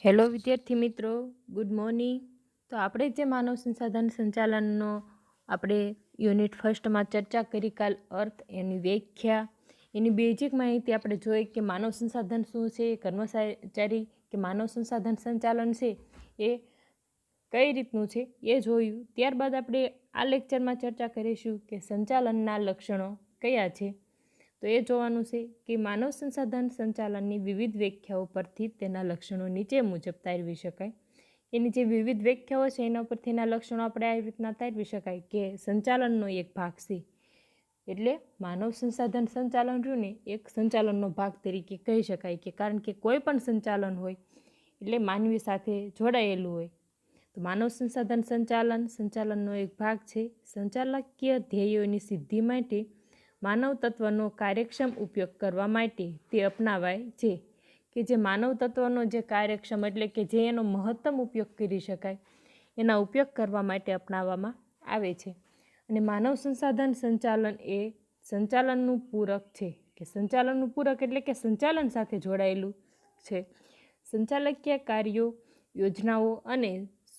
Hello વિદ્યાર્થી મિત્રો, good morning. તો આપણે જે માનવ સંસાધન સંચાલનનો આપણે યુનિટ ફર્સ્ટમાં ચર્ચા કરી કાલ અર્થ, એની વ્યાખ્યા, એની બેઝિક માહિતી આપણે જોઈ કે માનવ સંસાધન શું છે, કર્મચારી કે માનવ સંસાધન સંચાલન છે એ કઈ રીતનું છે એ જોયું. ત્યારબાદ આપણે આ લેક્ચરમાં ચર્ચા કરીશું કે સંચાલનના લક્ષણો કયા છે. તો એ જોવાનું છે કે માનવ સંસાધન સંચાલનની વિવિધ વ્યાખ્યાઓ પરથી તેના લક્ષણો નીચે મુજબ તારવી શકાય. એની જે વિવિધ વ્યાખ્યાઓ છે એના પરથી એના લક્ષણો આપણે આવી રીતના તારવી શકાય કે સંચાલનનો એક ભાગ છે. એટલે માનવ સંસાધન સંચાલન રહ્યું ને એક સંચાલનનો ભાગ તરીકે કહી શકાય કે કારણ કે કોઈ પણ સંચાલન હોય એટલે માનવી સાથે જોડાયેલું હોય. તો માનવ સંસાધન સંચાલનનો એક ભાગ છે. સંચાલકીય ધ્યેયોની સિદ્ધિ માટે માનવ તત્વનો કાર્યક્ષમ ઉપયોગ કરવા માટે તે અપનાવાય છે. કે જે માનવ તત્વનો જે કાર્યક્ષમ એટલે કે જે એનો મહત્તમ ઉપયોગ કરી શકાય એના ઉપયોગ કરવા માટે અપનાવવામાં આવે છે. અને માનવ સંસાધન સંચાલન એ સંચાલનનું પૂરક છે. કે સંચાલનનું પૂરક એટલે કે સંચાલન સાથે જોડાયેલું છે. સંચાલકીય કાર્યો, યોજનાઓ અને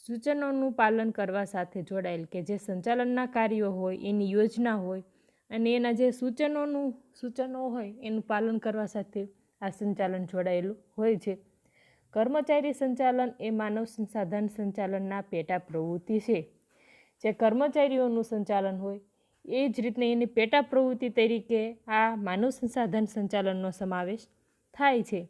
સૂચનોનું પાલન કરવા સાથે જોડાયેલ કે જે સંચાલનના કાર્યો હોય, એની યોજના હોય અને એના જે સૂચનો હોય એનું પાલન કરવા સાથે આ સંચાલન જોડાયેલું હોય છે. કર્મચારી સંચાલન એ માનવ સંસાધન સંચાલનના પેટા પ્રવૃત્તિ છે. જે કર્મચારીઓનું સંચાલન હોય એ જ રીતને એની પેટા પ્રવૃત્તિ તરીકે આ માનવ સંસાધન સંચાલનનો સમાવેશ થાય છે.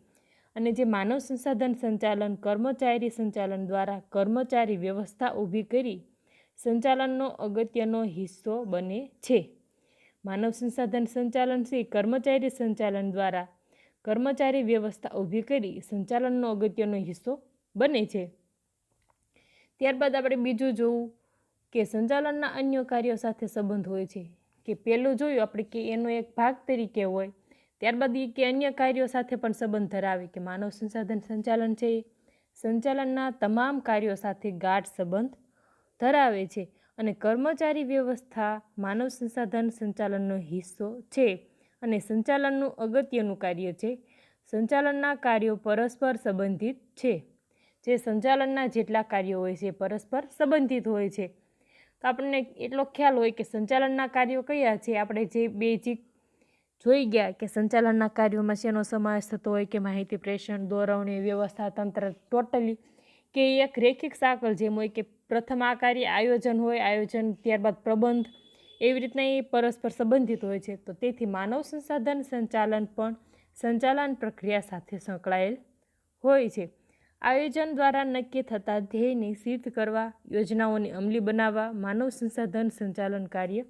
અને જે માનવ સંસાધન સંચાલન કર્મચારી સંચાલન દ્વારા કર્મચારી વ્યવસ્થા ઊભી કરી સંચાલનનો અગત્યનો હિસ્સો બને છે. માનવ સંસાધન સંચાલન છે કર્મચારી સંચાલન દ્વારા કર્મચારી વ્યવસ્થા ઊભી કરી સંચાલનનો અગત્યનો હિસ્સો બને છે. ત્યારબાદ આપણે બીજું જોવું કે સંચાલનના અન્ય કાર્યો સાથે સંબંધ હોય છે. કે પહેલું જોયું આપણે કે એનો એક ભાગ તરીકે હોય. ત્યારબાદ એ કે અન્ય કાર્યો સાથે પણ સંબંધ ધરાવે કે માનવ સંસાધન સંચાલન છે એ સંચાલનના તમામ કાર્યો સાથે ગાઢ સંબંધ ધરાવે છે. અને કર્મચારી વ્યવસ્થા માનવ સંસાધન સંચાલનનો હિસ્સો છે અને સંચાલનનું અગત્યનું કાર્ય છે. સંચાલનના કાર્યો પરસ્પર સંબંધિત છે. જે સંચાલનના જેટલા કાર્યો હોય છે પરસ્પર સંબંધિત હોય છે. તો આપણને એટલો ખ્યાલ હોય કે સંચાલનના કાર્યો કયા છે. આપણે જે બેઝિક જોઈ ગયા કે સંચાલનના કાર્યોમાં શેનો સમાવેશ થતો હોય કે માહિતી પ્રેષણ, દોરવણી, વ્યવસ્થા તંત્ર, ટોટલી કે એક રેખિક સાંકળ જેમ હોય કે પ્રથમ આ કાર્ય આયોજન હોય, આયોજન ત્યારબાદ પ્રબંધ, એવી રીતના એ પરસ્પર સંબંધિત હોય છે. તો તેથી માનવ સંસાધન સંચાલન પણ સંચાલન પ્રક્રિયા સાથે સંકળાયેલ હોય છે. આયોજન દ્વારા નક્કી થતા ધ્યેયને સિદ્ધ કરવા, યોજનાઓને અમલી બનાવવા માનવ સંસાધન સંચાલન કાર્ય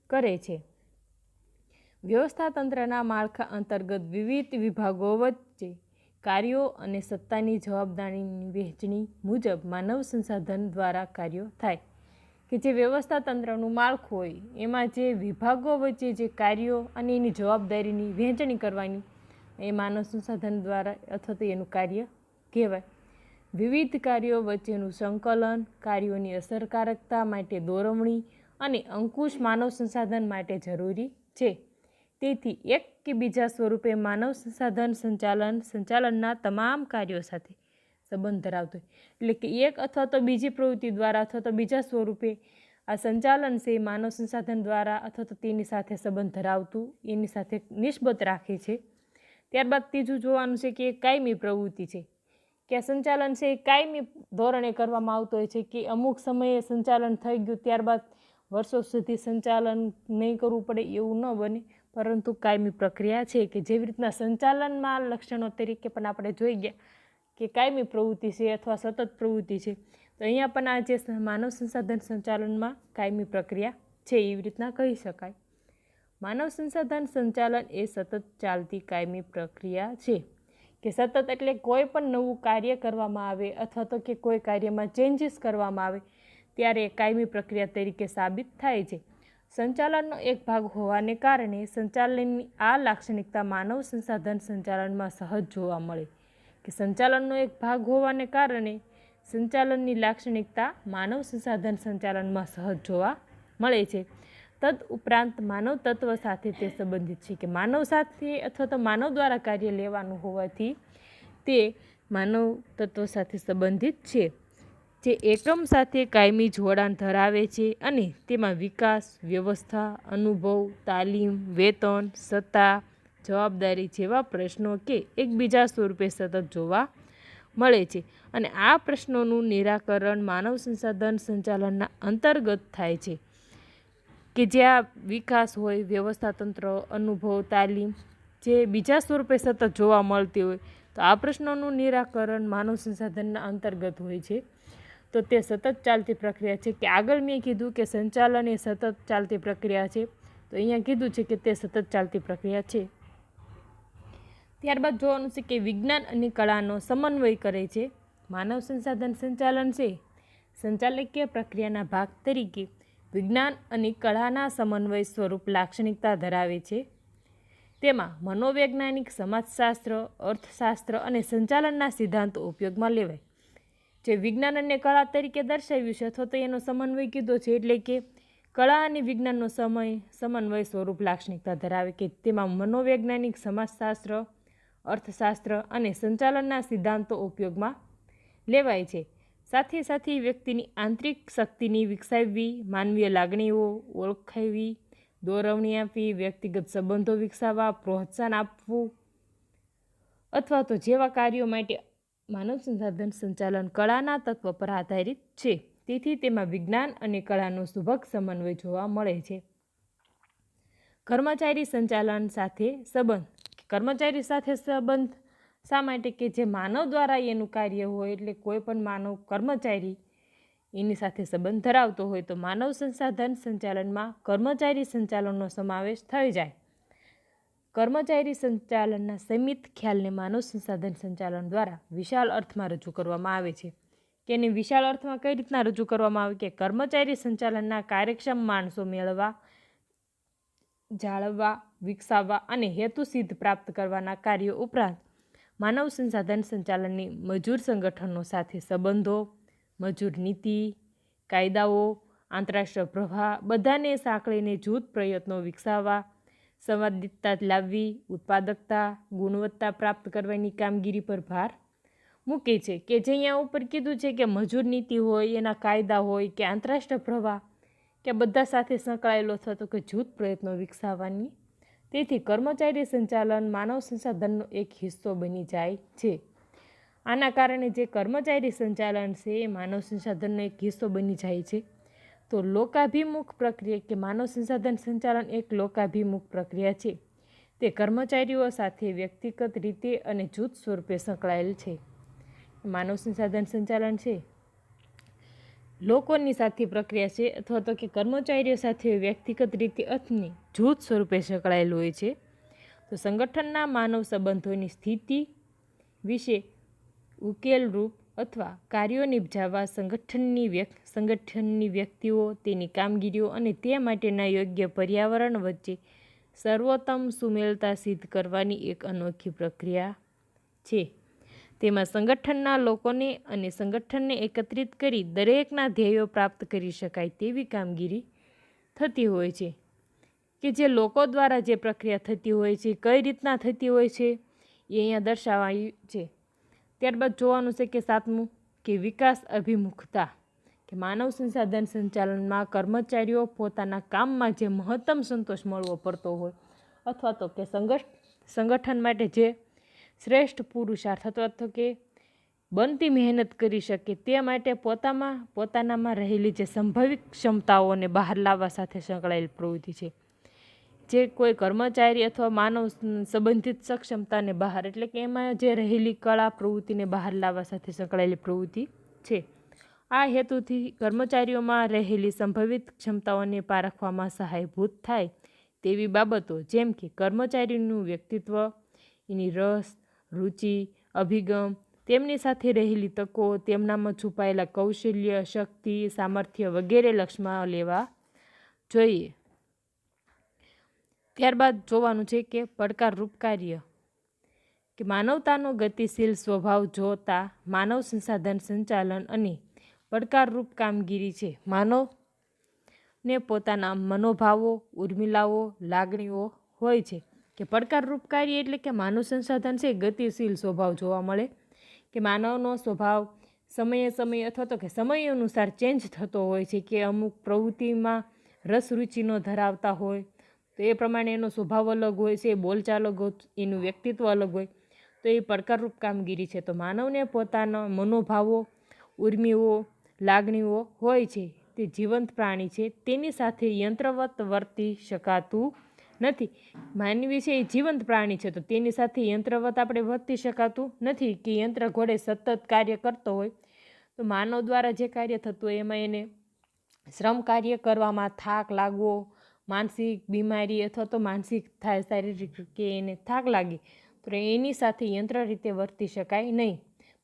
કરે છે. વ્યવસ્થા તંત્રના માળખા અંતર્ગત વિવિધ વિભાગો વચ્ચે કાર્યો અને સત્તાની જવાબદારીની વહેંચણી મુજબ માનવ સંસાધન દ્વારા કાર્યો થાય. કે જે વ્યવસ્થા તંત્રનું માળખું હોય એમાં જે વિભાગો વચ્ચે જે કાર્યો અને એની જવાબદારીની વહેંચણી કરવાની એ માનવ સંસાધન દ્વારા અથવા તો એનું કાર્ય કહેવાય. વિવિધ કાર્યો વચ્ચેનું સંકલન, કાર્યોની અસરકારકતા માટે દોરવણી અને અંકુશ માનવ સંસાધન માટે જરૂરી છે. તેથી એક કે બીજા સ્વરૂપે માનવ સંસાધન સંચાલનના તમામ કાર્યો સાથે સંબંધ ધરાવતો હોય. એટલે કે એક અથવા તો બીજી પ્રવૃત્તિ દ્વારા અથવા તો બીજા સ્વરૂપે આ સંચાલન છે માનવ સંસાધન દ્વારા અથવા તો તેની સાથે સંબંધ ધરાવતું એની સાથે નિસ્બત રાખે છે. ત્યારબાદ ત્રીજું જોવાનું છે કે એ કાયમી પ્રવૃત્તિ છે. કે આ સંચાલન છે એ કાયમી ધોરણે કરવામાં આવતો હોય છે કે અમુક સમયે સંચાલન થઈ ગયું ત્યારબાદ વર્ષો સુધી સંચાલન નહીં કરવું પડે એવું ન બને, પરંતુ કાયમી પ્રક્રિયા છે કે જેવી રીતના સંચાલનમાં લક્ષણો તરીકે પણ આપણે જોઈ ગયા કે કાયમી પ્રવૃત્તિ છે અથવા સતત પ્રવૃત્તિ છે. તો અહીંયા પણ આ જે માનવ સંસાધન સંચાલનમાં કાયમી પ્રક્રિયા છે એવી રીતના કહી શકાય. માનવ સંસાધન સંચાલન એ સતત ચાલતી કાયમી પ્રક્રિયા છે. કે સતત એટલે કોઈ પણ નવું કાર્ય કરવામાં આવે અથવા તો કે કોઈ કાર્યમાં ચેન્જીસ કરવામાં આવે ત્યારે એ કાયમી પ્રક્રિયા તરીકે સાબિત થાય છે. સંચાલનનો એક ભાગ હોવાને કારણે સંચાલનની આ લાક્ષણિકતા માનવ સંસાધન સંચાલનમાં સહજ જોવા મળે. કે સંચાલનનો એક ભાગ હોવાને કારણે સંચાલનની લાક્ષણિકતા માનવ સંસાધન સંચાલનમાં સહજ જોવા મળે છે. તદ ઉપરાંત માનવ તત્વ સાથે તે સંબંધિત છે. કે માનવ સાથે અથવા તો માનવ દ્વારા કાર્ય લેવાનું હોવાથી તે માનવ તત્વ સાથે સંબંધિત છે, જે એકમ સાથે કાયમી જોડાણ ધરાવે છે અને તેમાં વિકાસ, વ્યવસ્થા, અનુભવ, તાલીમ, વેતન, સત્તા, જવાબદારી જેવા પ્રશ્નો કે એકબીજા સ્વરૂપે સતત જોવા મળે છે. અને આ પ્રશ્નોનું નિરાકરણ માનવ સંસાધન સંચાલનના અંતર્ગત થાય છે, કે જ્યાં વિકાસ હોય, વ્યવસ્થા તંત્ર, અનુભવ, તાલીમ જે બીજા સ્વરૂપે સતત જોવા મળતી હોય, તો આ પ્રશ્નોનું નિરાકરણ માનવ સંસાધનના અંતર્ગત હોય છે. તો તે સતત ચાલતી પ્રક્રિયા છે, કે આગળ મેં કીધું કે સંચાલન એ સતત ચાલતી પ્રક્રિયા છે, તો અહીંયા કીધું છે કે તે સતત ચાલતી પ્રક્રિયા છે. ત્યારબાદ જોવાનું છે કે વિજ્ઞાન અને કળાનો સમન્વય કરે છે. માનવ સંસાધન સંચાલન છે સંચાલકીય પ્રક્રિયાના ભાગ તરીકે વિજ્ઞાન અને કળાના સમન્વય સ્વરૂપ લાક્ષણિકતા ધરાવે છે. તેમાં મનોવૈજ્ઞાનિક, સમાજશાસ્ત્ર, અર્થશાસ્ત્ર અને સંચાલનના સિદ્ધાંતો ઉપયોગમાં લેવાય. જે વિજ્ઞાન અને કળા તરીકે દર્શાવ્યું છે અથવા તો એનો સમન્વય કીધો છે, એટલે કે કળા અને વિજ્ઞાનનો સમન્વય સ્વરૂપ લાક્ષણિકતા ધરાવે, કે તેમાં મનોવૈજ્ઞાનિક, સમાજશાસ્ત્ર, અર્થશાસ્ત્ર અને સંચાલનના સિદ્ધાંતો ઉપયોગમાં લેવાય છે. સાથે સાથે વ્યક્તિની આંતરિક શક્તિની વિકસાવવી, માનવીય લાગણીઓ ઓળખાવી, દોરવણી આપવી, વ્યક્તિગત સંબંધો વિકસાવવા, પ્રોત્સાહન આપવું અથવા તો જેવા કાર્યો માટે માનવ સંસાધન સંચાલન કળાના તત્વ પર આધારિત છે. તેથી તેમાં વિજ્ઞાન અને કળાનો સુભગ સમન્વય જોવા મળે છે. કર્મચારી સંચાલન સાથે સંબંધ. કર્મચારી સાથે સંબંધ શા માટે? કે જે માનવ દ્વારા એનું કાર્ય હોય, એટલે કોઈ પણ માનવ કર્મચારી એની સાથે સંબંધ ધરાવતો હોય, તો માનવ સંસાધન સંચાલનમાં કર્મચારી સંચાલનનો સમાવેશ થઈ જાય. કર્મચારી સંચાલનના સીમિત ખ્યાલને માનવ સંસાધન સંચાલન દ્વારા વિશાળ અર્થમાં રજૂ કરવામાં આવે છે. કે એને વિશાળ અર્થમાં કઈ રીતના રજૂ કરવામાં આવે? કે કર્મચારી સંચાલનના કાર્યક્ષમ માણસો મેળવવા, જાળવવા, વિકસાવવા અને હેતુ સિદ્ધ પ્રાપ્ત કરવાના કાર્યો ઉપરાંત માનવ સંસાધન સંચાલનની મજૂર સંગઠનો સાથે સંબંધો, મજૂર નીતિ, કાયદાઓ, આંતરરાષ્ટ્રીય પ્રવાહ બધાને સાંકળીને જૂથ પ્રયત્નો વિકસાવવા, સંવાદિતતા લાવવી, ઉત્પાદકતા, ગુણવત્તા પ્રાપ્ત કરવાની કામગીરી પર ભાર મૂકે છે. કે જે અહીંયા ઉપર કીધું છે કે મજૂર નીતિ હોય, એના કાયદા હોય કે આંતરરાષ્ટ્રીય પ્રવાહ કે બધા સાથે સંકળાયેલો અથવા તો કે જૂથ પ્રયત્નો વિકસાવવાની. તેથી કર્મચારી સંચાલન માનવ સંસાધનનો એક હિસ્સો બની જાય છે. આના કારણે જે કર્મચારી સંચાલન છે એ માનવ સંસાધનનો એક હિસ્સો બની જાય છે. તો લોકાભિમુખ પ્રક્રિયા, કે માનવ સંસાધન સંચાલન એક લોકાભિમુખ પ્રક્રિયા છે. તે કર્મચારીઓ સાથે વ્યક્તિગત રીતે અને જૂથ સ્વરૂપે સંકળાયેલ છે. માનવ સંસાધન સંચાલન છે લોકોની સાથે પ્રક્રિયા છે, અથવા તો કે કર્મચારીઓ સાથે વ્યક્તિગત રીતે અથવા જૂથ સ્વરૂપે સંકળાયેલ હોય છે. તો સંગઠનના માનવ સંબંધોની સ્થિતિ વિશે ઉકેલ રૂપ અથવા કાર્યો નિભાવવા સંગઠનની વ્યક્તિઓ, તેની કામગીરીઓ અને તે માટેના યોગ્ય પર્યાવરણ વચ્ચે સર્વોત્તમ સુમેળતા સિદ્ધ કરવાની એક અનોખી પ્રક્રિયા છે. તેમાં સંગઠનના લોકોને અને સંગઠનને એકત્રિત કરી દરેકના ધ્યેયો પ્રાપ્ત કરી શકાય તેવી કામગીરી થતી હોય છે. કે જે લોકો દ્વારા જે પ્રક્રિયા થતી હોય છે, કઈ રીતના થતી હોય છે, એ અહીંયા દર્શાવાયું છે. ત્યારબાદ જોવાનું છે કે 7મું, કે વિકાસ અભિમુખતા. કે માનવ સંસાધન સંચાલનમાં કર્મચારીઓ પોતાના કામમાં જે મહત્તમ સંતોષ મળવો પડતો હોય, અથવા તો કે સંગઠન માટે જે શ્રેષ્ઠ પુરુષાર્થ અથવા તો કે બનતી મહેનત કરી શકે, તે માટે પોતાનામાં રહેલી જે સંભવિત ક્ષમતાઓને બહાર લાવવા સાથે સંકળાયેલ પ્રવૃત્તિ છે. જે કોઈ કર્મચારી અથવા માનવ સંબંધિત સક્ષમતાને બહાર, એટલે કે એમાં જે રહેલી કળા પ્રવૃત્તિને બહાર લાવવા સાથે સંકળાયેલી પ્રવૃત્તિ છે. આ હેતુથી કર્મચારીઓમાં રહેલી સંભવિત ક્ષમતાઓને પારખવામાં સહાયભૂત થાય તેવી બાબતો, જેમ કે કર્મચારીનું વ્યક્તિત્વ, એની રસ, રુચિ, અભિગમ, તેમની સાથે રહેલી તકો, તેમનામાં છુપાયેલા કૌશલ્ય, શક્તિ, સામર્થ્ય વગેરે લક્ષમાં લેવા જોઈએ. ત્યારબાદ જોવાનું છે કે પડકારરૂપ કાર્ય. કે માનવતાનો ગતિશીલ સ્વભાવ જોતા માનવ સંસાધન સંચાલન અને પડકારરૂપ કામગીરી છે. માનવને પોતાના મનોભાવો, ઉર્મિલાઓ, લાગણીઓ હોય છે. કે પડકારરૂપ કાર્ય એટલે કે માનવ સંસાધન છે ગતિશીલ સ્વભાવ જોવા મળે. કે માનવનો સ્વભાવ સમયે સમયે અથવા તો કે સમય અનુસાર ચેન્જ થતો હોય છે, કે અમુક પ્રવૃત્તિમાં રસ રુચિનો ધરાવતા હોય તો એ પ્રમાણે એનો સ્વભાવ અલગ હોય છે, બોલચાલ અલગ હોય, એનું વ્યક્તિત્વ અલગ હોય, તો એ પડકારરૂપ કામગીરી છે. તો માનવને પોતાના મનોભાવો, ઉર્મિઓ, લાગણીઓ હોય છે, તે જીવંત પ્રાણી છે, તેની સાથે યંત્રવત વર્તી શકાતું નથી. માનવી છે એ જીવંત પ્રાણી છે, તો તેની સાથે યંત્રવત આપણે વર્તી શકાતું નથી, કે યંત્ર ઘોડે સતત કાર્ય કરતો હોય તો માનવ દ્વારા જે કાર્ય થતું હોય એમાં એને શ્રમ કાર્ય કરવામાં થાક લાગવો, માનસિક બીમારી અથવા તો માનસિક થાય શારીરિક કે એને થાક લાગે તો એની સાથે યંત્ર રીતે વર્તી શકાય નહીં,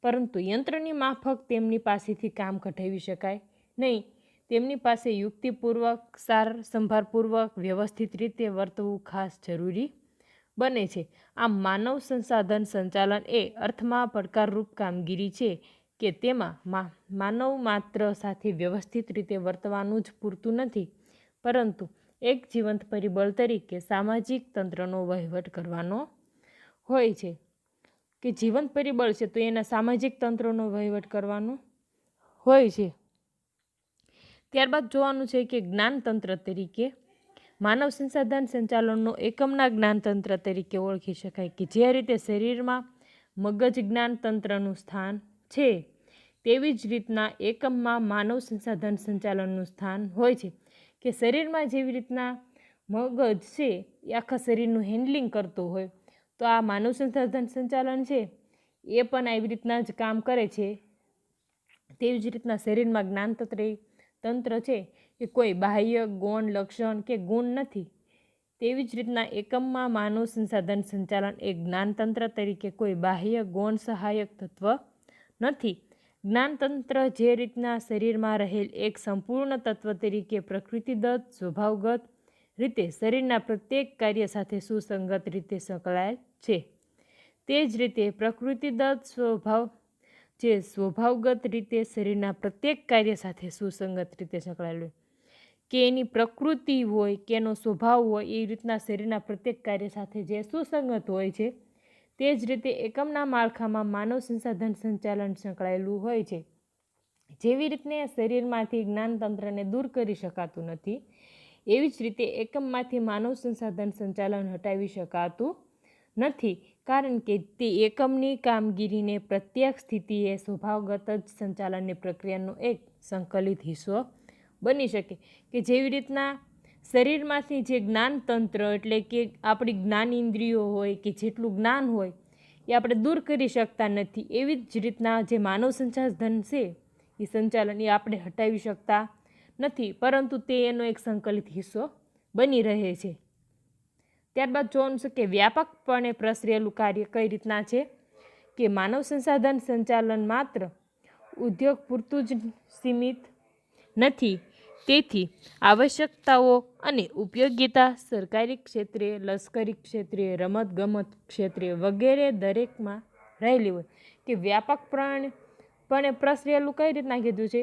પરંતુ યંત્રની માફક તેમની પાસેથી કામ કઢાવી શકાય નહીં. તેમની પાસે યુક્તિપૂર્વક, સાર સંભારપૂર્વક, વ્યવસ્થિત રીતે વર્તવું ખાસ જરૂરી બને છે. આમ માનવ સંસાધન સંચાલન એ અર્થમાં પડકારરૂપ કામગીરી છે કે તેમાં માનવ માત્ર સાથે વ્યવસ્થિત રીતે વર્તવાનું જ પૂરતું નથી, પરંતુ એક જીવંત પરિબળ તરીકે સામાજિક તંત્રનો વહીવટ કરવાનો હોય છે. કે જીવંત પરિબળ છે તો એના સામાજિક તંત્રનો વહીવટ કરવાનો હોય છે. ત્યારબાદ જોવાનું છે કે જ્ઞાનતંત્ર તરીકે માનવ સંસાધન સંચાલનનો એકમના જ્ઞાનતંત્ર તરીકે ઓળખી શકાય, કે જે રીતે શરીરમાં મગજ જ્ઞાનતંત્રનું સ્થાન છે તેવી જ રીતના એકમમાં માનવ સંસાધન સંચાલનનું સ્થાન હોય છે. કે શરીરમાં જેવી રીતના મગજ છે એ આખા શરીરનું હેન્ડલિંગ કરતું હોય, તો આ માનવ સંસાધન સંચાલન છે એ પણ આવી રીતના જ કામ કરે છે. તેવી જ રીતના શરીરમાં જ્ઞાનતંત્ર છે એ કોઈ બાહ્ય ગૌણ લક્ષણ કે ગુણ નથી. તેવી જ રીતના એકમમાં માનવ સંસાધન સંચાલન એ જ્ઞાનતંત્ર તરીકે કોઈ બાહ્ય ગૌણ સહાયક તત્વ નથી. જ્ઞાનતંત્ર જે રીતના શરીરમાં રહેલ એક સંપૂર્ણ તત્વ તરીકે પ્રકૃતિદત્ત સ્વભાવગત રીતે શરીરના પ્રત્યેક કાર્ય સાથે સુસંગત રીતે સંકળાયેલ છે, તે જ રીતે પ્રકૃતિદત્ત સ્વભાવગત રીતે શરીરના પ્રત્યેક કાર્ય સાથે સુસંગત રીતે સંકળાયેલું, કે એની પ્રકૃતિ હોય કે એનો સ્વભાવ હોય એ રીતના શરીરના પ્રત્યેક કાર્ય સાથે જે સુસંગત હોય છે, તે જ રીતે એકમના માળખામાં માનવ સંસાધન સંચાલન સંકળાયેલું હોય છે. જેવી રીતને શરીરમાંથી જ્ઞાનતંત્રને દૂર કરી શકાતું નથી, એવી જ રીતે એકમમાંથી માનવ સંસાધન સંચાલન હટાવી શકાતું નથી, કારણ કે તે એકમની કામગીરીને પ્રત્યેક સ્થિતિએ સ્વભાવગત જ સંચાલનની પ્રક્રિયાનો એક સંકલિત હિસ્સો બની શકે. કે જેવી રીતના શરીરમાંથી જે જ્ઞાનતંત્ર એટલે કે આપણી જ્ઞાન ઇન્દ્રિયો હોય કે જેટલું જ્ઞાન હોય એ આપણે દૂર કરી શકતા નથી, એવી જ રીતના જે માનવ સંસાધન છે એ સંચાલન એ આપણે હટાવી શકતા નથી, પરંતુ તે એનો એક સંકલિત હિસ્સો બની રહે છે. ત્યારબાદ જોવાનું છે કે વ્યાપકપણે પ્રસરેલું કાર્ય કઈ રીતના છે, કે માનવ સંસાધન સંચાલન માત્ર ઉદ્યોગ પૂરતું જ સીમિત નથી. તેથી આવશ્યકતાઓ અને ઉપયોગિતા સરકારી ક્ષેત્રે, લશ્કરી ક્ષેત્રે, રમતગમત ક્ષેત્રે વગેરે દરેકમાં રહેલી હોય. કે વ્યાપકપણે પ્રસરેલું કઈ રીતના કીધું છે,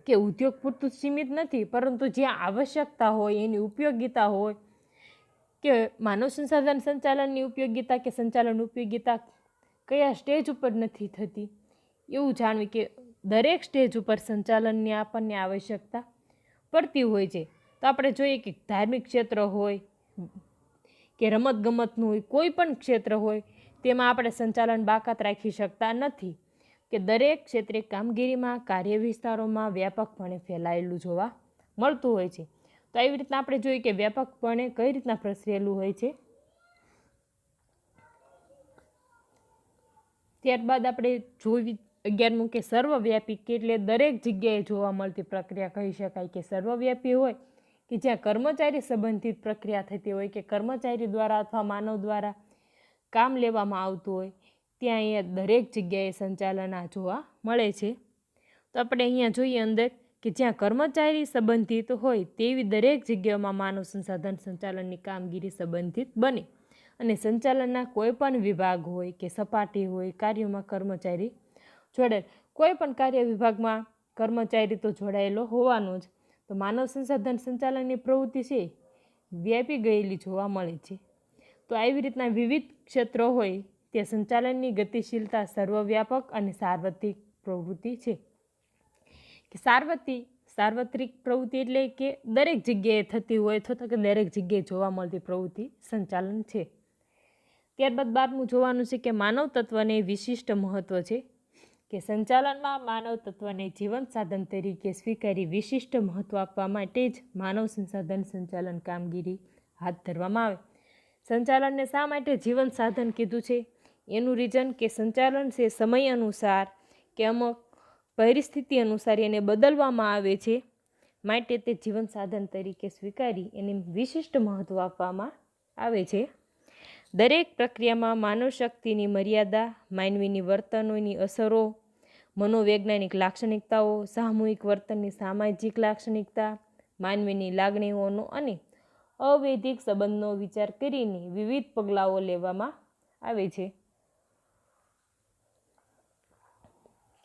કે ઉદ્યોગ પૂરતું સીમિત નથી, પરંતુ જ્યાં આવશ્યકતા હોય એની ઉપયોગિતા હોય, કે માનવ સંસાધન સંચાલનની ઉપયોગિતા કે સંચાલન ઉપયોગિતા કયા સ્ટેજ ઉપર નથી થતી એવું જાણવી, કે દરેક સ્ટેજ ઉપર સંચાલનની આપણને આવશ્યકતા પડતી હોય છે. તો આપણે જોઈએ કે ધાર્મિક ક્ષેત્ર હોય કે રમતગમતનું હોય, કોઈ પણ ક્ષેત્ર હોય તેમાં આપણે સંચાલન બાકાત રાખી શકતા નથી, કે દરેક ક્ષેત્રે કામગીરીમાં કાર્ય વિસ્તારોમાં વ્યાપકપણે ફેલાયેલું જોવા મળતું હોય છે. તો એવી રીતના આપણે જોઈએ કે વ્યાપકપણે કઈ રીતના પ્રસરેલું હોય છે. ત્યારબાદ આપણે જોઈ 11મું કે સર્વવ્યાપી, કે એટલે દરેક જગ્યાએ જોવા મળતી પ્રક્રિયા કહી શકાય. કે સર્વવ્યાપી હોય કે જ્યાં કર્મચારી સંબંધિત પ્રક્રિયા થતી હોય, કે કર્મચારી દ્વારા અથવા માનવ દ્વારા કામ લેવામાં આવતું હોય, ત્યાં અહીંયા દરેક જગ્યાએ સંચાલન આ જોવા મળે છે. તો આપણે અહીંયા જોઈએ અંદર કે જ્યાં કર્મચારી સંબંધિત હોય તેવી દરેક જગ્યાઓમાં માનવ સંસાધન સંચાલનની કામગીરી સંબંધિત બને, અને સંચાલનના કોઈ પણ વિભાગ હોય કે સપાટી હોય, કાર્યોમાં કર્મચારી જોડાયેલ, કોઈ પણ કાર્ય વિભાગમાં કર્મચારી તો જોડાયેલો હોવાનો જ. તો માનવ સંસાધન સંચાલનની પ્રવૃત્તિ છે વ્યાપી ગયેલી જોવા મળે છે. તો આવી રીતના વિવિધ ક્ષેત્રો હોય તે સંચાલનની ગતિશીલતા સર્વવ્યાપક અને સાર્વત્રિક પ્રવૃત્તિ છે. કે સાર્વત્રિક પ્રવૃત્તિ એટલે કે દરેક જગ્યાએ થતી હોય અથવા કે દરેક જગ્યાએ જોવા મળતી પ્રવૃત્તિ સંચાલન છે. ત્યારબાદ 12મું જોવાનું છે કે માનવ તત્વને વિશિષ્ટ મહત્ત્વ છે. કે સંચાલનમાં માનવ તત્વને જીવન સાધન તરીકે સ્વીકારી વિશિષ્ટ મહત્ત્વ આપવા માટે જ માનવ સંસાધન સંચાલન કામગીરી હાથ ધરવામાં આવે. સંચાલનને શા માટે જીવન સાધન કીધું છે? એનું રીઝન કે સંચાલન છે સમય અનુસાર કે અમુક પરિસ્થિતિ અનુસાર એને બદલવામાં આવે છે, માટે તે જીવન સાધન તરીકે સ્વીકારી એને વિશિષ્ટ મહત્ત્વ આપવામાં આવે છે. દરેક પ્રક્રિયામાં માનવ શક્તિની મર્યાદા, માનવીની વર્તનોની અસરો, મનોવૈજ્ઞાનિક લાક્ષણિકતાઓ, સામૂહિક વર્તનની સામાજિક લાક્ષણિકતા, માનવીની લાગણીઓનો અને અવૈધિક સંબંધનો વિચાર કરીને વિવિધ પગલાઓ લેવામાં આવે છે.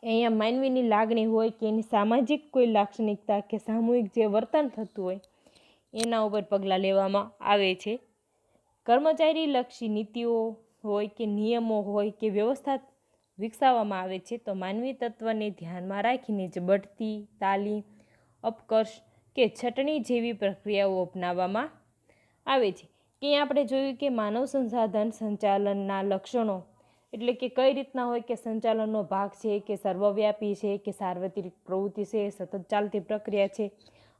અહીંયા માનવીની લાગણી હોય કે એની સામાજિક કોઈ લાક્ષણિકતા કે સામૂહિક જે વર્તન થતું હોય એના ઉપર પગલાં લેવામાં આવે છે. કર્મચારીલક્ષી નીતિઓ હોય કે નિયમો હોય કે વ્યવસ્થા વિકસાવવામાં આવે છે. તો માનવી તત્વને ધ્યાનમાં રાખીને જ બઢતી, તાલીમ, અપકર્ષ કે છટણી જેવી પ્રક્રિયાઓ અપનાવવામાં આવે છે. કે અહીંયા આપણે જોયું કે માનવ સંસાધન સંચાલનના લક્ષણો એટલે કે કઈ રીતના હોય કે સંચાલનનો ભાગ છે કે સર્વવ્યાપી છે કે સાર્વત્રિક પ્રવૃત્તિ છે, સતત ચાલતી પ્રક્રિયા છે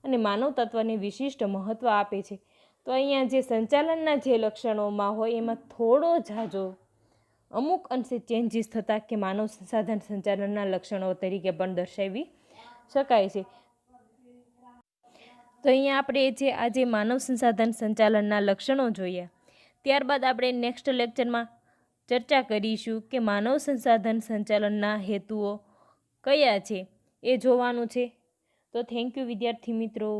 અને માનવ તત્વને વિશિષ્ટ મહત્ત્વ આપે છે. તો અહીંયા જે સંચાલનના જે લક્ષણોમાં હોય એમાં થોડો ઝાઝો અમુક અંશે ચેન્જીસ થતા કે માનવ સંસાધન સંચાલનના લક્ષણો તરીકે પણ દર્શાવી શકાય છે. તો અહીંયા આપણે જે આજે માનવ સંસાધન સંચાલનના લક્ષણો જોયા. ત્યારબાદ આપણે નેક્સ્ટ લેક્ચરમાં ચર્ચા કરીશું કે માનવ સંસાધન સંચાલનના હેતુઓ કયા છે એ જોવાનું છે. તો થેન્ક યુ વિદ્યાર્થી મિત્રો.